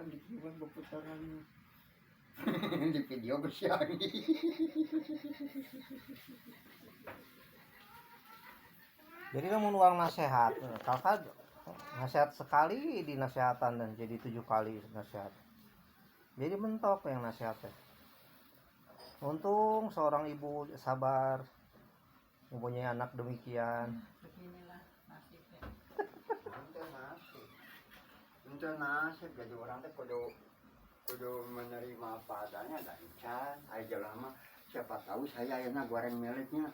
kan di putarannya. Di video bersiang. Jadi kamu uang nasihat, kakak nasihat sekali dinasehatan dan jadi 7 kali nasihat. Jadi mentok yang nasihatnya. Untung seorang ibu sabar mempunyai anak demikian. Beginilah nasibnya. Itu nasib jadi orang teh kudu menerima apa adanya dan can aja lama siapa tahu saya enak goreng miliknya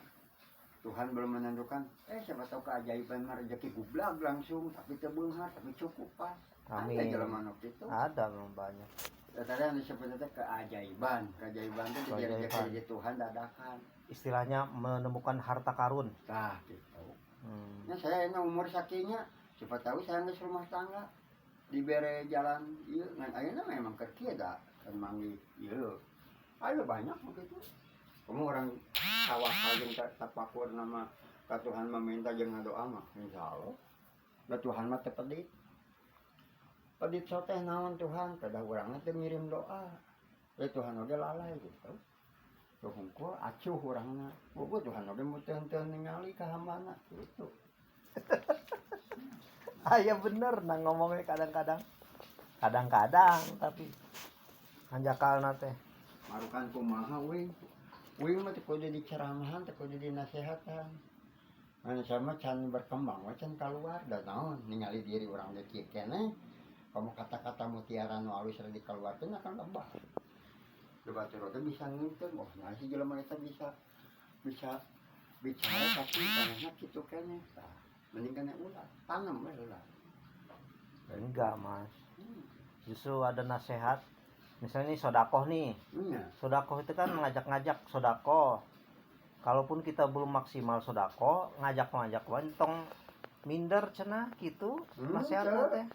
Tuhan belum menentukan siapa tahu keajaiban rezeki gublag langsung tapi tebeunghar tapi cukup pas. Amin. Ada jelema nu kitu. Ada memang banyak. Tadi yang disebutnya keajaiban itu jadi rezeki dari Tuhan dadakan. Istilahnya menemukan harta karun. Nah gitu. Nah saya enak umur sakinya siapa tahu saya geus rumah tangga dibere jalan ieu ngan ayeuna memang keur kieu da emang ieu. Ayo banyak begitu. Kamu orang tawakal jeung tapakur nama ka Tuhan meminta jeung ngadoa mah insyaallah. Da Tuhan mah teu pedit. Pedit so teh naon Tuhan, kada urang teh ngirim doa. Tuhan oge lalai gitu. Tuh hungkul acuh urangna. Bobo Tuhan oge muteun-teun ningali ka hambana gitu. Ya bener nah ngomongnya kadang-kadang tapi hanjakalna teh Marukan kumaha we mah teu kudu diceramahan teu kudu dinasehatan anu sama can berkembang we can kaluar da naon ningali diri urang teh kieu keneh kamu kata-kata mutiara nu alus rek dikaluarkeun akan lebah debatur teh bisa ngeuntun oh nah si jelema eta bisa bicara tapi tanahna kitu keneh mending kena ulah tanam we ulah enggak mas justru ada nasihat misalnya nih sodakoh nih sodakoh itu kan ngajak-ngajak sodakoh kalaupun kita belum maksimal sodakoh ngajak-ngajak wantong minder cenah gitu nasihatnya teh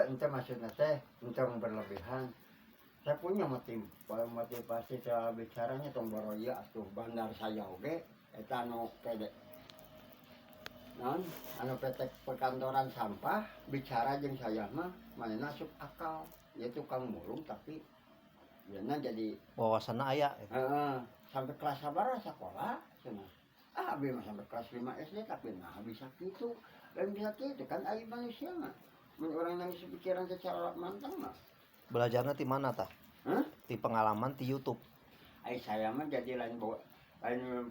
ente maksudnya teh ente berlebihan saya punya motivasi cara bicaranya tong boroya atuh bandar saya oge eta anu pede non anu PT perkantoran sampah bicara jeung saya mah manehna asup akal ya tukang mulung tapi yeuna jadi wawasanna aya sampai kelas sabaraha sekolah cenah abi mah sampai kelas 5 SD tapi nah bisa kitu lain bisa kitu kan aya manusia mah mun urang nangis pikiran secara mantang mah belajarnya di mana tah di pengalaman di YouTube saya mah jadi lain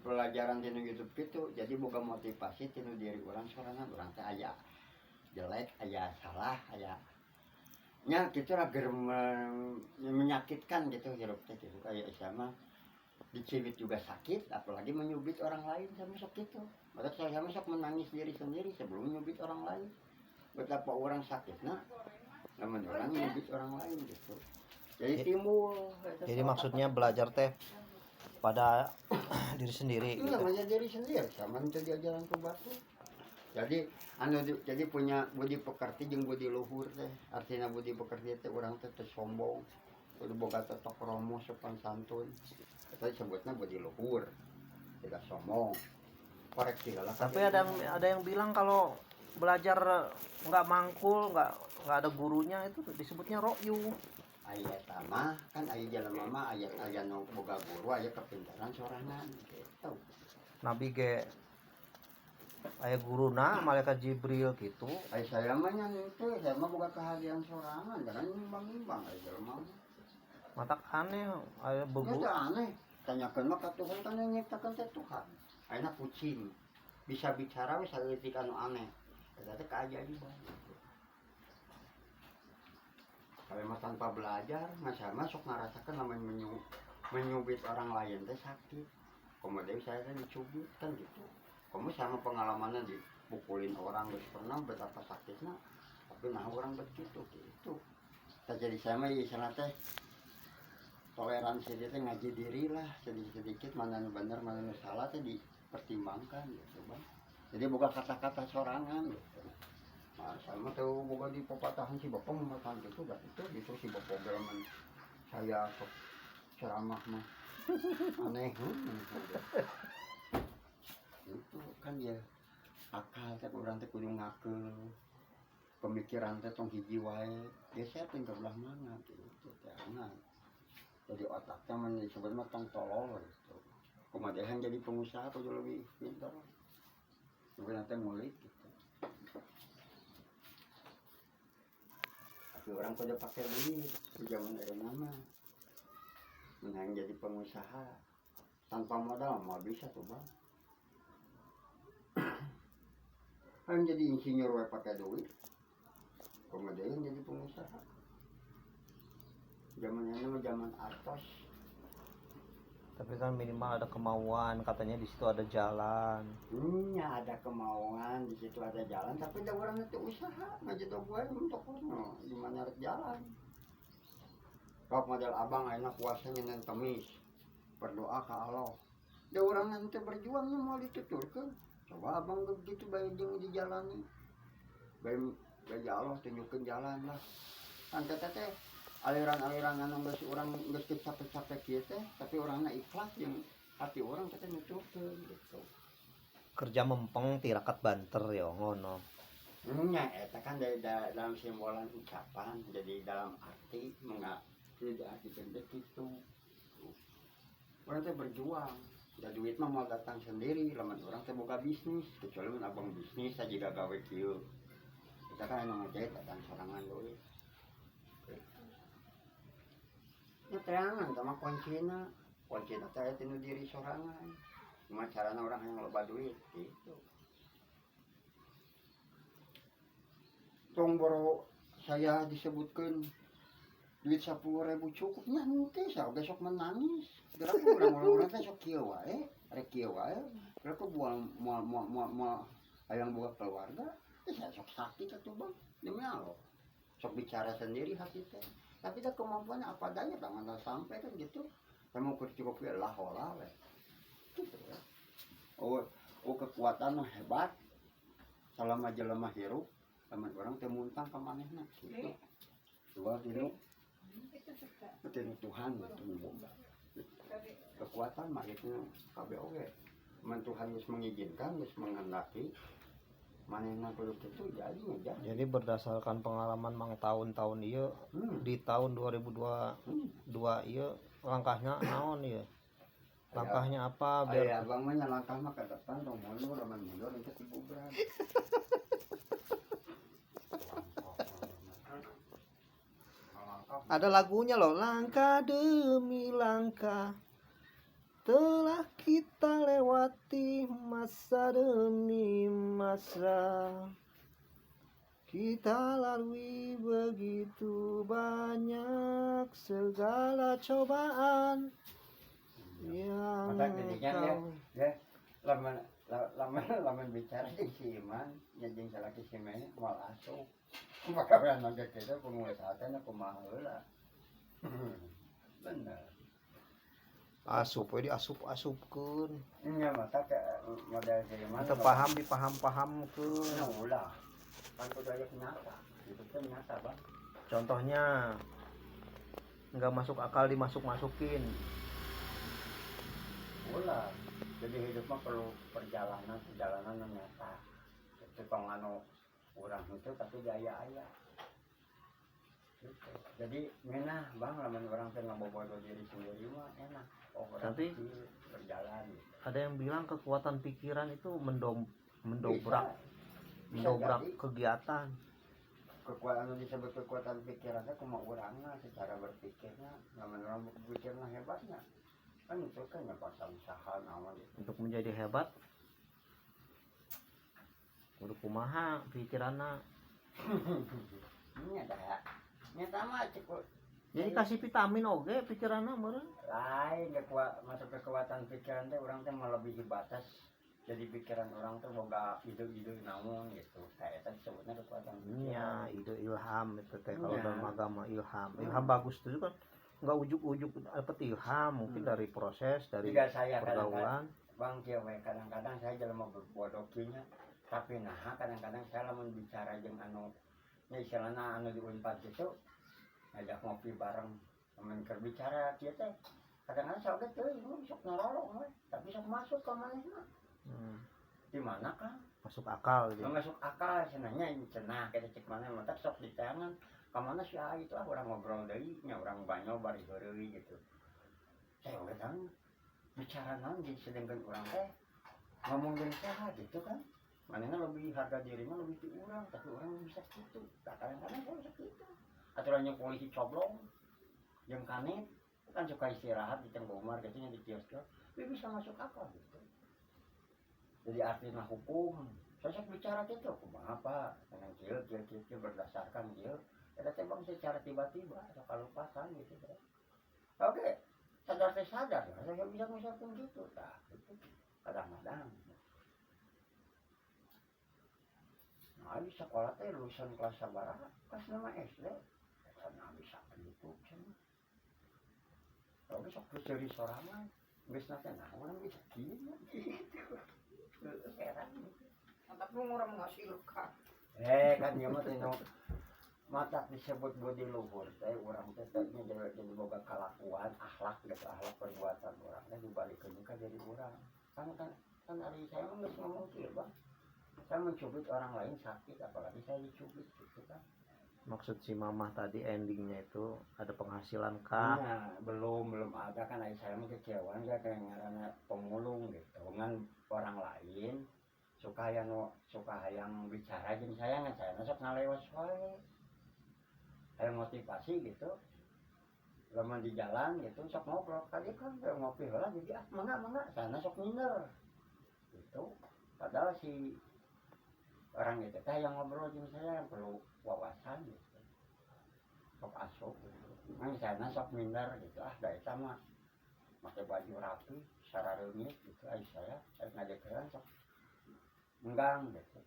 pelajaran di YouTube gitu jadi boga motivasi tinu diri orang sorangan orang teh aya jelek aya salah aya nya gitu lah menyakitkan gitu hirup teh gitu kayak sama dicibit juga sakit apalagi menyubit orang lain sama sok gitu maka saya sama sok menangis diri sendiri sebelum menyubit orang lain betapa orang sakitnya namun orang menyubit orang lain gitu jadi timbul jadi maksudnya belajar teh pada diri sendiri iya gitu. Diri sendiri sama itu diajaran ku batu jadi jadi punya budi pekerti jeung budi luhur teh artinya budi pekerti teh urang teh sombong kudu boga totok romo sopan santun eta disebutna budi luhur tidak sombong koreksi lah tapi ada yang bilang kalau belajar nggak mangkul nggak ada gurunya itu disebutnya ro'yu ayat mah kan aya jelema mah aya nu boga guru aya kepintaran sorangan gitu. Nabi ge aya guruna malaikat Jibril gitu. Aya saya mah nya itu saya mah boga keahlian sorangan jangan nimbang-nimbang aya jelema. Matak aneh aya bebu. Itu aneh. Tanyakeun mah ka Tuhan kan yang nyiptakeun teh Tuhan. Ayeuna kucing bisa bicara we saleutik anu aneh. Eta teh keajaiban. Kalau mah tanpa belajar, masa masuk ngerasakan namanya menyubit orang lain teh sakit. Kemudian saya kan dicubit kan gitu. Kamu sama pengalamannya dipukulin orang terus pernah betapa sakitnya. Tapi nah orang begitu gitu. Jadi saya mah istilah teh toleransi teh ngaji diri lah sedikit mana nu bener mana nu salah teh dipertimbangkan gitu bang. Jadi bukan kata-kata sorangan gitu. Nah, sama tuh bukan di pepatahan si bapak mematahan gitu dan itu si bapak belaman saya ke ceramah mah aneh itu kan ya akal teh orang teh kudu ngakeul pemikiran teh tong hiji wae dia setting ke belah mana gitu jangan jadi otaknya menjadi sebenarnya tong tolol gitu kemudian jadi pengusaha kudu lebih pintar sebenarnya teh ngulik gitu tapi orang kudu pakai duit di zaman dari nama menang jadi pengusaha tanpa modal mau bisa tuh bang kan jadi insinyur we pakai duit kemudian jadi pengusaha zaman ini mah zaman artos Tapi kan minimal ada kemauan, katanya di situ ada jalan. ya ada kemauan di situ ada jalan tapi ada orang itu usaha ngajak gue untuk kono gimana harus jalan kalau model abang enak puasanya neng kemis berdoa ke Allah ada orang nanti berjuangnya mau dituturkan coba abang begitu bayi jeung dijalani bayi Allah tunjukin jalan lah kan teh aliran-aliran anu geus urang geus capek-capek kieu teh tapi orangna ikhlas jeung hati orang teh nuturkeun gitu. Kerja mempeng tirakat banter ya ngono. Nya eta kan dari dalam simbolan ucapan jadi dalam arti tidak arti pendek itu. Orang teh berjuang, da duit mah mau datang sendiri, lamun orang teh boga bisnis, kecuali mun abang bisnis saja gak gawe kieu. Kita kan emang ngejahit datang sorangan duit. Ya terangan sama kuncina teh tinu diri sorangan. Cuma carana orang yang loba duit gitu. Tong boro saya disebutkan duit 10.000 cukup nanti saya besok menangis. Gerak orang-orang teh sok kieu wae, rek kieu wae. Gerak mau hayang boga keluarga, saya sok sakit atuh Bang. Demi Allah. Sok bicara sendiri hati teh. Tapi dah kemampuannya apa adanya tangan sampai kan gitu. Saya mau cukup ya lah we. Gitu ya. Oh kekuatan hebat. Selama jelema hirup, sama orang teh muntang ka manehna gitu. Dua dinu. Betul Tuhan itu boga. Kekuatan mah itu kabeh oge. Man Tuhan geus mengizinkan, geus menghendaki manehna kudu kitu jadi aja. Jadi berdasarkan pengalaman mang tahun-tahun ieu di tahun 2022 ieu langkahnya naon ieu? Langkahnya apa biar aya abang mah langkah mah ke depan dong mundur lamun mundur itu dibubran. ada lagunya loh, langkah demi langkah telah kita lewati masa demi masa, kita lalui begitu banyak segala cobaan yang kau ya lamun bicara jeung si Iman jeung salaki si Meh moal asup maka beran mangga kita pengusaha teh kumaha heula bener asup we diasup-asupkeun nya mata ke model si Iman teu paham dipaham-pahamkeun. nah ulah kan kudu aya nyata itu teh nyata Bang. Contohnya nggak masuk akal dimasuk-masukin. Ulah jadi hidup mah perlu perjalanan yang nyata itu tong anu urang itu tapi gaya-aya gitu. Jadi menah Bang lamun orang teh ngabobodo diri sendiri mah enak Tapi berjalan gitu. ada yang bilang kekuatan pikiran itu mendobrak jadi. kegiatan. Kekuatan disebut kekuatan pikirannya kumaha urangna secara berpikirnya lamun orang berpikirna hebatnya kan itu kan ya pasang usaha naon gitu. Untuk menjadi hebat kudu kumaha pikiranna. Nya dah nyata mah cukup Jadi kasih vitamin oge pikiranna meureun. lain masuk kekuatan pikiran teh orang teh melebihi batas jadi pikiran orang teh boga ide-ide naon gitu kayak eta disebutnya kekuatan Iya, ide ilham itu teh kalau Iya. dalam agama ilham. Ilham bagus itu kan enggak ujuk-ujuk dapat ilham, mungkin dari proses, dari jika saya kadang-kadang pergaulan. Bang kieu we kadang-kadang saya jelema berbodoh kieu tapi nah kadang-kadang saya lamun bicara jeung anu nya istilahna anu di Unpad gitu ngajak ngopi bareng lamun keur bicara kieu teh kadang-kadang saya oge teuing sok narolong we tapi sok masuk ka manehna di mana kan masuk akal gitu. Masuk akal senangnya ini cenah kita cek mana mata sok di tangan kemana sih itu orang ngobrol dari nya orang banyak bari heureuy gitu saya udah tahu bicara naon jadi sedangkan orang teh ngomong dari saha gitu kan manehna lebih harga diri mah lebih ti urang tapi orang bisa gitu kadang-kadang saya bisa gitu aturannya polisi coblong jeung kanet kan suka istirahat di tengah umar gitu di kios-kios dia bisa masuk akal gitu jadi artinya hukum saya bicara gitu kumaha Pak dengan kieu berdasarkan kieu ada tembang secara tiba-tiba atau kalau pasan gitu kan oke sadar lah saya bisa misalkan gitu nah itu kadang-kadang nah di sekolah teh lulusan kelas sabaraha kelas 5 SD sana bisa gitu cenah tapi sok ceri sorangan geus na teh naon bisa kieu gitu heran tapi orang menghasilkan kan ieu mah teh mata disebut budi luhur teh urang teh jadi boga kalakuan akhlak gitu akhlak perbuatan urang teh dibalikeun ka jadi urang kan ari saya mah geus ngomong kieu Bang saya mencubit orang lain sakit apalagi saya dicubit gitu kan Maksud si mamah tadi endingnya itu ada penghasilan kah? Nah, belum ada kan saya mah kecewaan ya kayak ngaranna pemulung gitu ngan orang lain suka yang bicara jeung saya ngan saya sok ngalewas wae saya motivasi gitu lama di jalan gitu sok ngobrol kali kan kayak ngopi heula jadi mangga sana sok minder gitu padahal si orang itu teh yang ngobrol jeung saya yang perlu wawasan gitu sok asup gitu ngan sana sok minder gitu da eta mah make baju rapi sarareungit gitu saya ngajakeun sok enggang gitu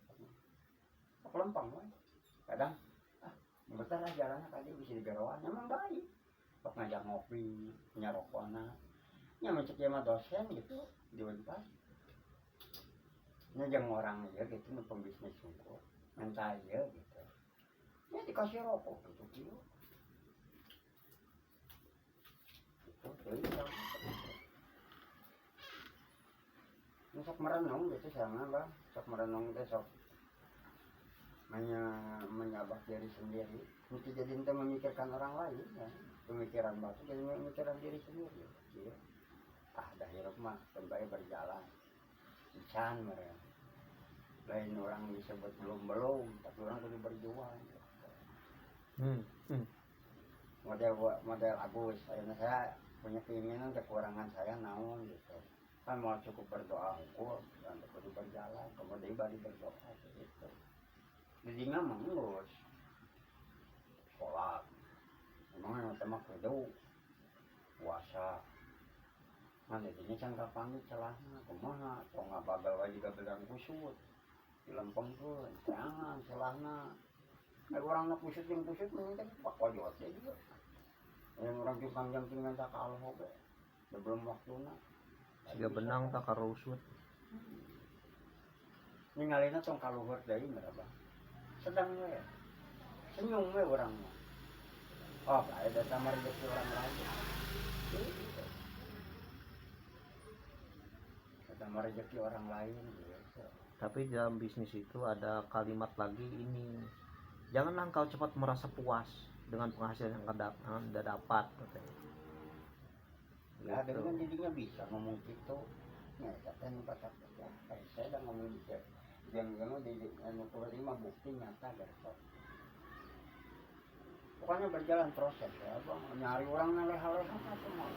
sok lempeng we kadang bentar lah jalannya tadi bisa digaroan emang baik sok ngajak ngopi punya rokokna nya mencek mah dosen gitu di Unpad nya jeung orang ya gitu nu pembisnis sungguh minta aja gitu ya dikasih rokok gitu gitu jadi sok merenung gitu sama Bang sok merenung teh sok menyabak diri sendiri mesti jadi ente memikirkan orang lain ya pemikiran batu jadi memikirkan diri sendiri ya. Dah hirup mah sampai berjalan ican mereka lain orang disebut belum tapi orang kudu berjuang model Agus saya punya keinginan kekurangan saya naon gitu kan mau cukup berdoa hukum dan kudu berjalan kemudian bari berdoa gitu jadinya mengurus sholat memang yang temak kudu puasa mana ini cangka pangit celahnya kumaha kok ngabagal wae juga belang kusut dilempengkeun jangan celahna orang nak kusut jeung kusut minta pak wajot juga yang orang jukang jam tinggal tak Allah oge sebelum waktuna Siga benang tak karusut ningalina tong kaluhur deui meraba sedang we senyum we urang mah oh ada sama rezeki orang lain sama rezeki orang lain gitu. Tapi dalam bisnis itu ada kalimat lagi ini janganlah engkau cepat merasa puas dengan penghasilan yang Anda dapat katanya. Ya dengan dirinya bisa ngomong gitu ya katanya batak ya saya udah ngomong gitu jangan di terima bukti nyata gitu pokoknya berjalan proses ya Bang nyari orang ngaleh-alehan apa mau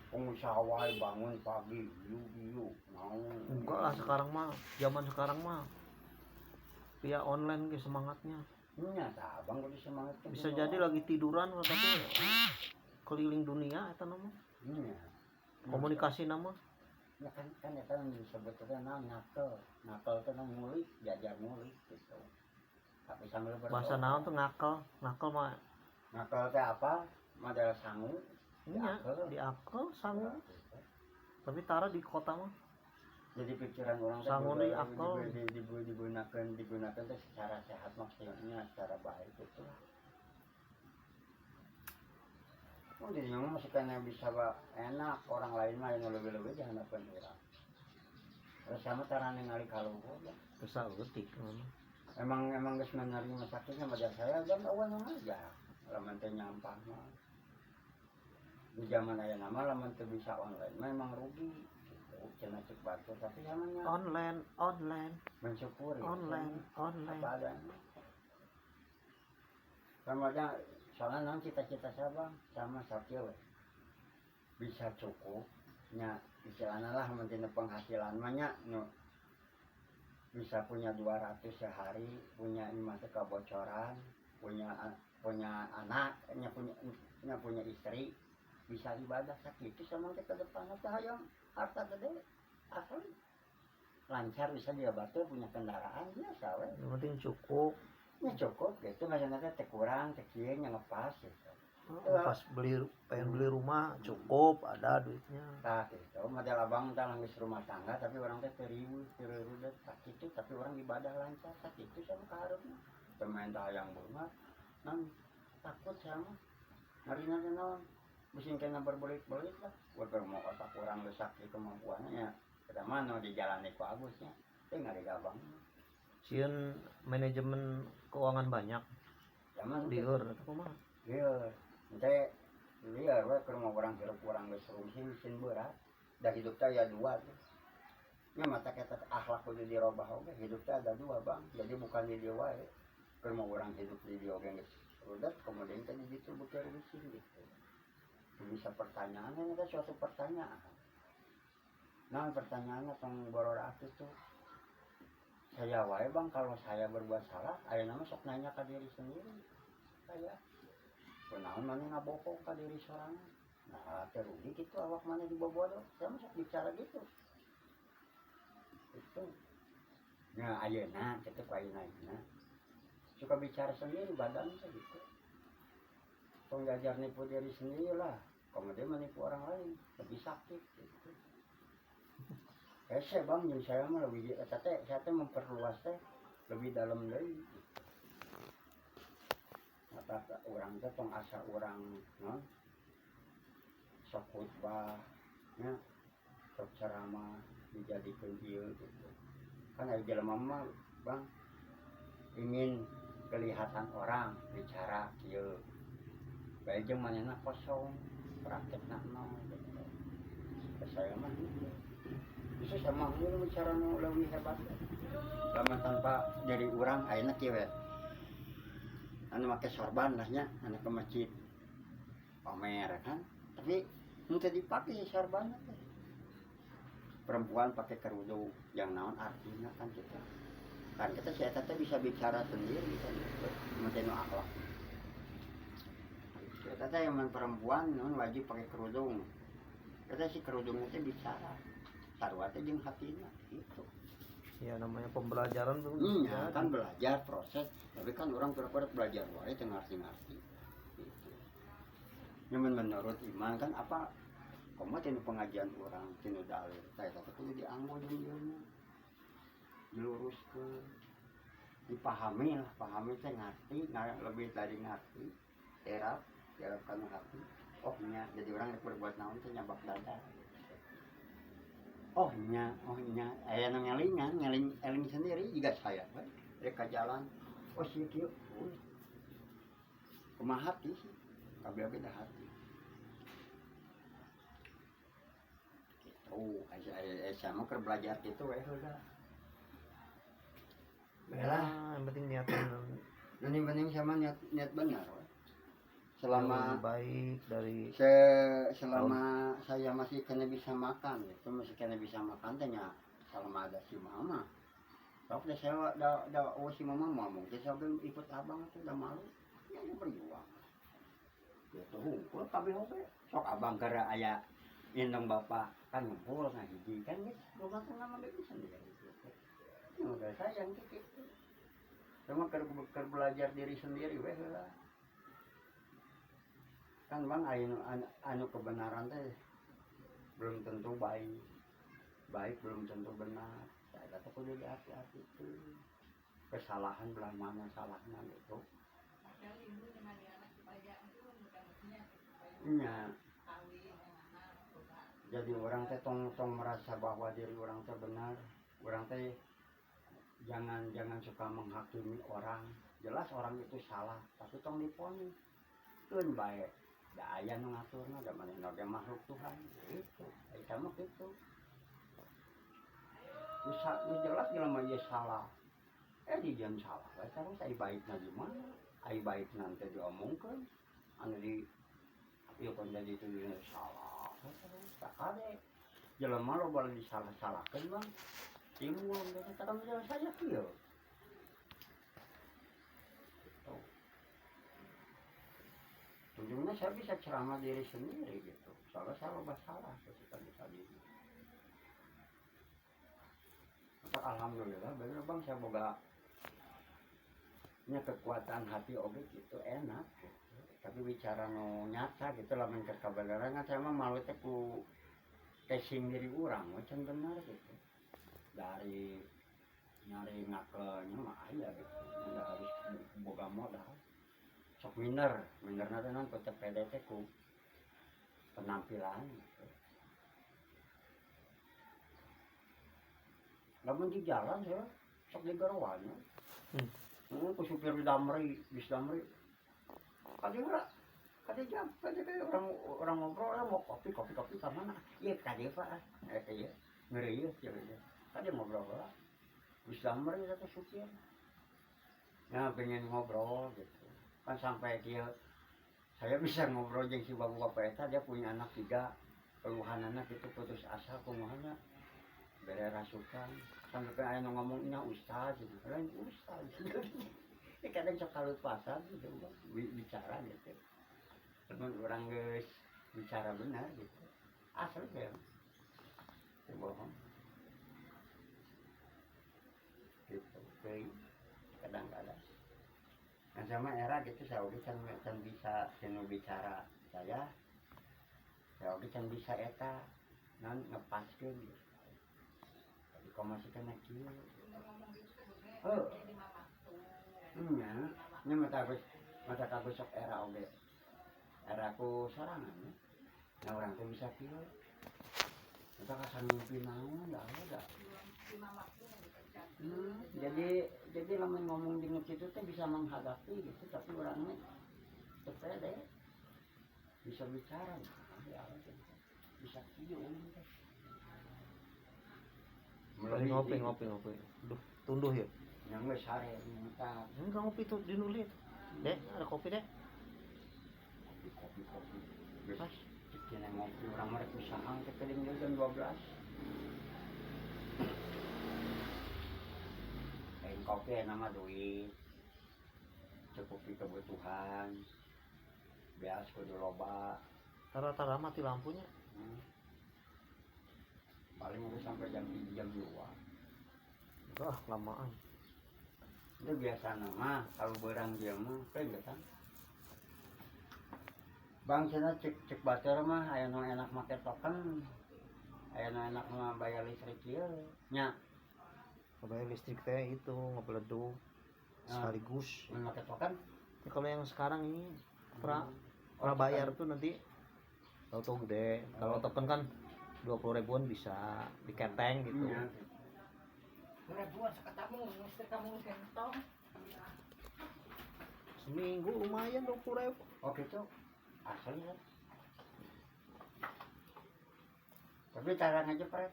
pengusaha wae bangun pagi biu mau Enggak lah sekarang mah zaman sekarang mah via online ke semangatnya nya tah Bang kudu semangat bisa jadi lagi tiduran tapi keliling dunia eta nama iya komunikasi nama ya kan eta disebutnya nakal teh ngulik diajar ngulik gitu tapi sambil berdoa bahasa naon tuh ngakal mah nakal teh apa model sangu iya diakel sangu tapi tara di kota mah jadi pikiran orang sangu di akal digunakan teh secara sehat maksudnya secara baik itu oh jadi memang masih kena bisa enak orang lain mah yang lebih-lebih jangan apa orang Terus sama cara ningali kalau kesautik emang geus menerima sakitnya badan saya kan awan aja lamun teh nyampah mah di zaman aya nama lamun teu bisa online memang rugi gitu cenah cek batu tapi namanya online mensyukuri online apa adanya sama aja soalnya nang cita-cita saya bang sama sakit bisa cukup nya istilahnya lah menjadi penghasilan banyak no bisa punya 200 sehari punya imah kebocoran punya anak punya istri bisa ibadah sakit itu sama kita depan atau hayang harta gede asli lancar bisa dia batu punya kendaraan biasa we yang penting cukup ya cukup gitu maksudnya teh kurang kecil yang ngepas gitu pas pengen beli rumah cukup ada duitnya nah gitu model abang teh geus rumah tangga tapi orang teh teriu deh sakit itu tapi orang ibadah lancar sakit itu sama kaharupna pemain tayang banget nang takut sama marina teh naon bisin kena berbelit-belit lah udah mau otak orang geus sakit kemampuannya ya kita mah no dijalani ku Agusnya teh ngari gabang sieun manajemen keuangan banyak zaman lieur atau kumaha lieur teh lieur we keur mau orang hirup urang geus rumsin sin berat da hidup teh ya dua tuh nya mata kata akhlak kudu dirobah oge hidup teh ada dua bang jadi bukan di dia wae keur mau orang hidup di dia oge geus rudet kemudian teh gitu beuteur rusin gitu bisa pertanyaannya itu suatu pertanyaan nah pertanyaannya tong borora itu saya wae bang kalau saya berbuat salah aya nama sok nanya ke diri sendiri saya kunaon mana ngabokong ke diri sorangan nah terugi gitu awak mana dibobodo saya masuk bicara gitu itu nah ayeuna kita ku ayeuna suka bicara sendiri badan gitu tong ngajar nipu diri sendiri lah kemudian menipu orang lain lebih sakit gitu saya bang yang saya mah lebih saya teh memperluas teh lebih dalam dari apa orang teh tong asa orang non sok khutbah nya sok ceramah dijadikan ieu gitu kan aya jelema mah bang ingin kelihatan orang bicara kieu bae jeung manehna kosong praktekna nol gitu saya mah gitu bisa sama dulu bicara nu lebih hebat lama tanpa dari orang ayeuna kieu we anu make sorban lah nya anu ke masjid pamer kan tapi henteu dipake sorban teh perempuan pakai kerudung yang naon artinya kan kita saya teh bisa bicara sendiri kan mungkin akhlak kita teh yang perempuan non wajib pakai kerudung kita si kerudungnya teh bicara sarua teh jeung hatina gitu ya namanya pembelajaran tuh ya kan belajar proses tapi kan orang pura-pura belajar wae teu ngarti-ngarti gitu nyaman menurut iman kan apa komo tinu pengajian orang tinu dalil saya teh kudu dianggo jeung ieu diluruskeun dipahami lah pahami teh ngarti lebih dari ngarti terap kana hati oh nya jadi orang rek berbuat naon teh nyabak dada oh nya aya nu ngeling sendiri juga saya rek ka jalan oh si kieu kumaha hati sih kabeh beda hati gitu sama keur belajar gitu we heula yang penting niatan yang penting sama niat benar selama baik dari selama saya masih kena bisa makan itu masih kena bisa makan tanya selama ada si mama tapi saya ada si mama ngomong saya ikut abang itu udah malu ya berjuang gitu hukum kabeh oge sok abang gara aya indong bapak kan ngumpul ngahiji kan geus rumah teh nama bae sendiri gitu udah sayang gitu cuma keur belajar diri sendiri we heula kan bang anu kebenaran teh belum tentu baik belum tentu benar saya kata kudu hati-hati itu kesalahan belah mana salahnya gitu nya jadi orang teh tong merasa bahwa diri orang teh benar orang teh jangan suka menghakimi orang. Jelas orang itu salah, tapi tong diponis keun bae. Da aya nu ngaturna, da manehna ge makhluk Tuhan. Gitu. Eta mah kitu. Bisa jelas jelema ieu salah. Dijan salah we terus ai baikna di mana? Ai baikna teh diomongkeun. Anu di ieu kan jadi itu salah. Terus tak kade. Jelema lo boleh disalah-salahkeun Bang. Timbul kita kan saja kieu. Ujungnya saya bisa ceramah diri sendiri gitu. Soalnya saya loba salah ketika tadi. Maka alhamdulillah bener Bang saya boga nya kekuatan hati oge gitu enak gitu. Tapi bicara nu nyata gitu lamun keur kabeneran saya mah malu teh ku casing diri urang macam bener gitu. Dari nyari ngakelnya mah aya gitu. Enggak harus boga modal. Sok minder nanti non ku pede teh ku penampilan gitu. Lamun di jalan ya sok digarawan. Ku supir bis damri. Kadi jam orang ngobrol mau kopi ka mana? Ieu ka dieu Pak. Ieu ngeureuyeuh cenah. Kadi ngobrol lah. Bis damri eta supir. Nah, pengen ngobrol gitu. Kan sampai dia saya bisa ngobrol jeung si bapak eta dia punya anak 3 keluhanana gitu putus asa kumaha bere rasukan sampai aya nu ngomong ina ustaz gitu lain ustaz kadang sok kalupasan gitu bicara gitu teman orang geus bicara benar gitu asli ya bohong gitu kadang-kadang nah sama era gitu saya udah can bisa bicara saya udah can bisa eta non ngepaskeun gitu. Tapi kok masih kena kieu. Nya mata kagus sok era oge. Era ku sorangan. Nah orang teh bisa kieu. Kita kasan mimpi naon da ada. Jadi lamun ngomong di situ teh bisa menghadapi gitu tapi orangnya sepede bisa bicara ya bisa kieu teh ngopi duh tunduh ya yang geus sare minta enggak ngopi tuh dinulis deh ada kopi deh kopi geus cina ngopi urang mah rek usaha teh keling jam 12 kopi nama duit cukupi kebutuhan bias kudu loba tara-tara mati lampunya paling udah sampai jam 3 jam 2 lamaan itu biasa nama kalau berang dia mah kayak gitu bang sana cek bater mah aya nu enak make token aya nu enak mah bayar listrik ieu nya bayar listrik teh itu ngebeleduk sekaligus make token ya, kalau yang sekarang ini pra bayar tuh nanti tahu gede kalau token kan 20.000-an bisa diketeng gitu ribuan sekatamu listrik kamu gentong seminggu lumayan 20.000 oh gitu asli ya tapi cara ngejepret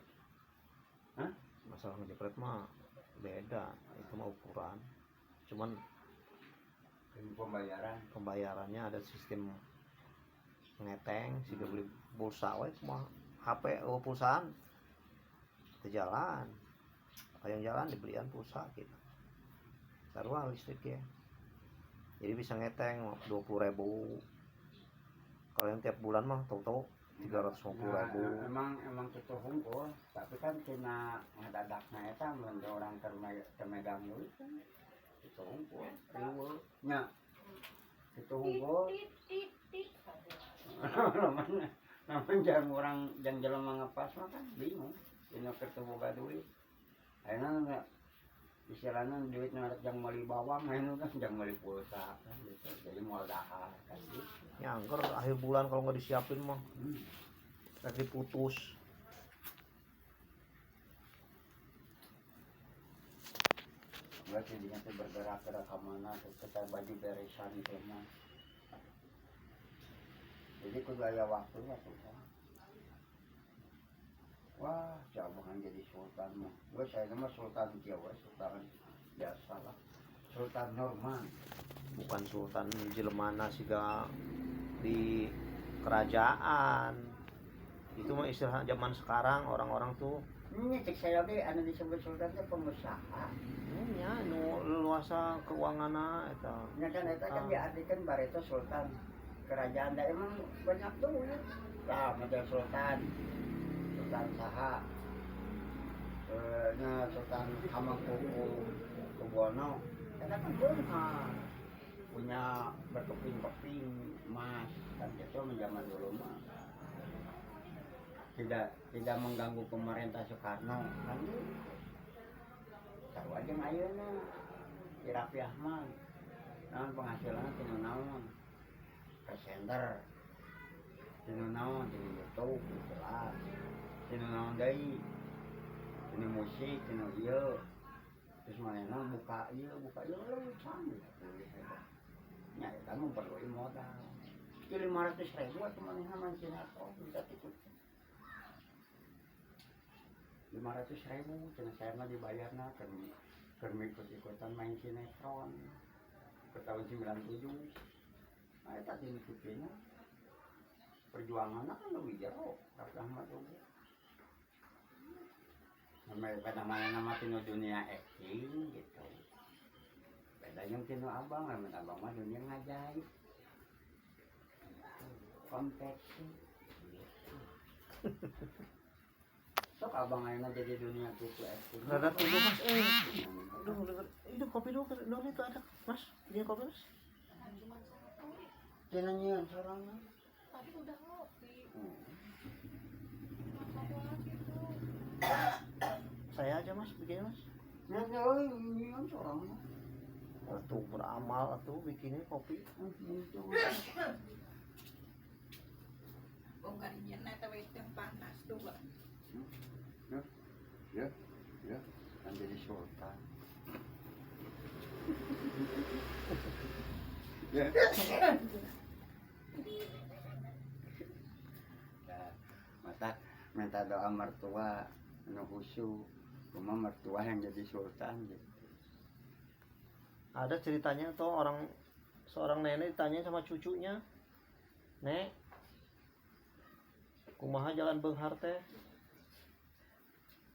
masalah ngejepret mah beda itu mah ukuran cuman pembayarannya ada sistem ngeteng sih beli pulsa we mah HP pulsaan ke jalan yang jalan dibelian pulsa gitu sarua listrik ya jadi bisa ngeteng 20.000 kalau yang tiap bulan mah tahu 350.000 emang gitu hungkul tapi kan kena ngadadakna eta mun orang termegang duit kan itu hungkul riweuh nya itu hungkul namun jarang orang jang jelema ngepas mah kan bingung dina ketemu duit ayeuna istilahna duit nu arep jang meuli bawang anu kan jang meuli pulsa kan gitu jadi moal dahar kan gitu nyangker akhir bulan kalau nggak disiapin mah lagi putus Gua jadinya tuh bergerak-gerak kemana terus kita baju beresan gitu mah. Jadi kudu aya waktunya tuh. Wah, jangan jadi sultan mah. Gue saya nama sultan Jawa, sultan biasa lah. Sultan Norman. Bukan sultan jelmana siga di kerajaan. Itu mah istilah zaman sekarang orang-orang tuh Ini cek saya oke, anu disebut sultan itu pengusaha. nya nu luasa keuanganna eta. Ya kan itu kan diartikan bareto sultan kerajaan. Da emang banyak tuh ya. Lah, model sultan. Sultan Saha. Sultan Hamengkubuwono. Eta kan punya berkeping-keping emas kan itu zaman dulu mah. Tidak mengganggu pemerintah Soekarno kan tahu aja ayeuna Irafi Ahmad naon penghasilannya tinu naon presenter tinu naon tinu YouTube jelas tinu naon deui tinu musik tinu ieu terus manehna buka ieu leuwih canggih nya eta mah perlu modal 500.000 atuh manehna main sinetron bisa kitu 500.000 cina saya mah dibayarna keur ikut-ikutan main sinetron ke tahun 97. Nah eta dimikirna perjuanganna kan leuwih jero Raffi Ahmad oge. Nama tinu dunia acting gitu. Beda yang tinu abang, lamun abang mah dunia ngajaib. Konteksi. Sok abang ayeuna jadi dunia gitu acting. Rada tunggu Mas. Aduh, itu kopi dulu itu ada. Mas, dia kopi Mas. Tina nyieun sorangna. Tadi udah ngopi. Saya aja Mas bikinnya Mas. Nya euy nyieun sorangna. Atuh beramal atuh bikinnya kopi. Bongkar nyen eta we teh panas tuh, Pak. Ya, kan jadi sultan. Ya. Mata minta doa mertua anu khusyuk, cuma mertua yang jadi sultan gitu. Ada ceritanya tuh seorang nenek ditanya sama cucunya, "Nek, kumaha jalan beunghar teh?"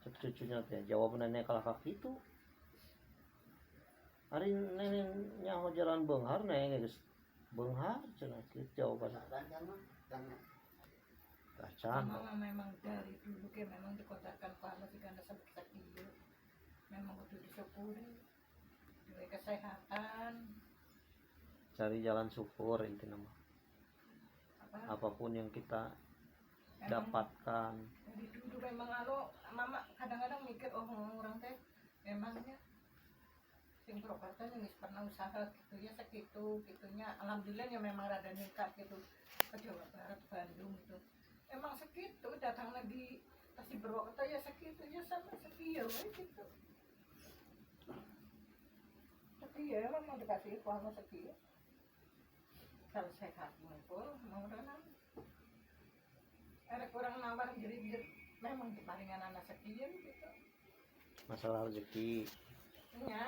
Cek cucunya teh jawab nenek kalakak itu. Hari nenek nyaho jalan beunghar nenek geus beunghar cenah kitu jawabanna. Tacan. Memang dari dulu ke memang dikotakan pala karena sakit ieu. Memang kudu disyukuri. Diberi kesehatan. Cari jalan syukur intinya mah. Apapun yang kita dapatkan. Dari dulu memang mama kadang-kadang mikir orang teh memangnya sing Purwakarta yang pernah usaha gitu ya segitu gitunya alhamdulillah ya memang rada ningkat gitu ke Jawa Barat Bandung gitu emang segitu datang lagi pasti Purwakarta ya segitu ya sama sekieu gitu sekieu emang mau dikasih uang sekieu kalau sehat mumpul mau renang ada kurang nambah jerit-jerit memang di palingan anak sekian gitu Masalah rezeki. ya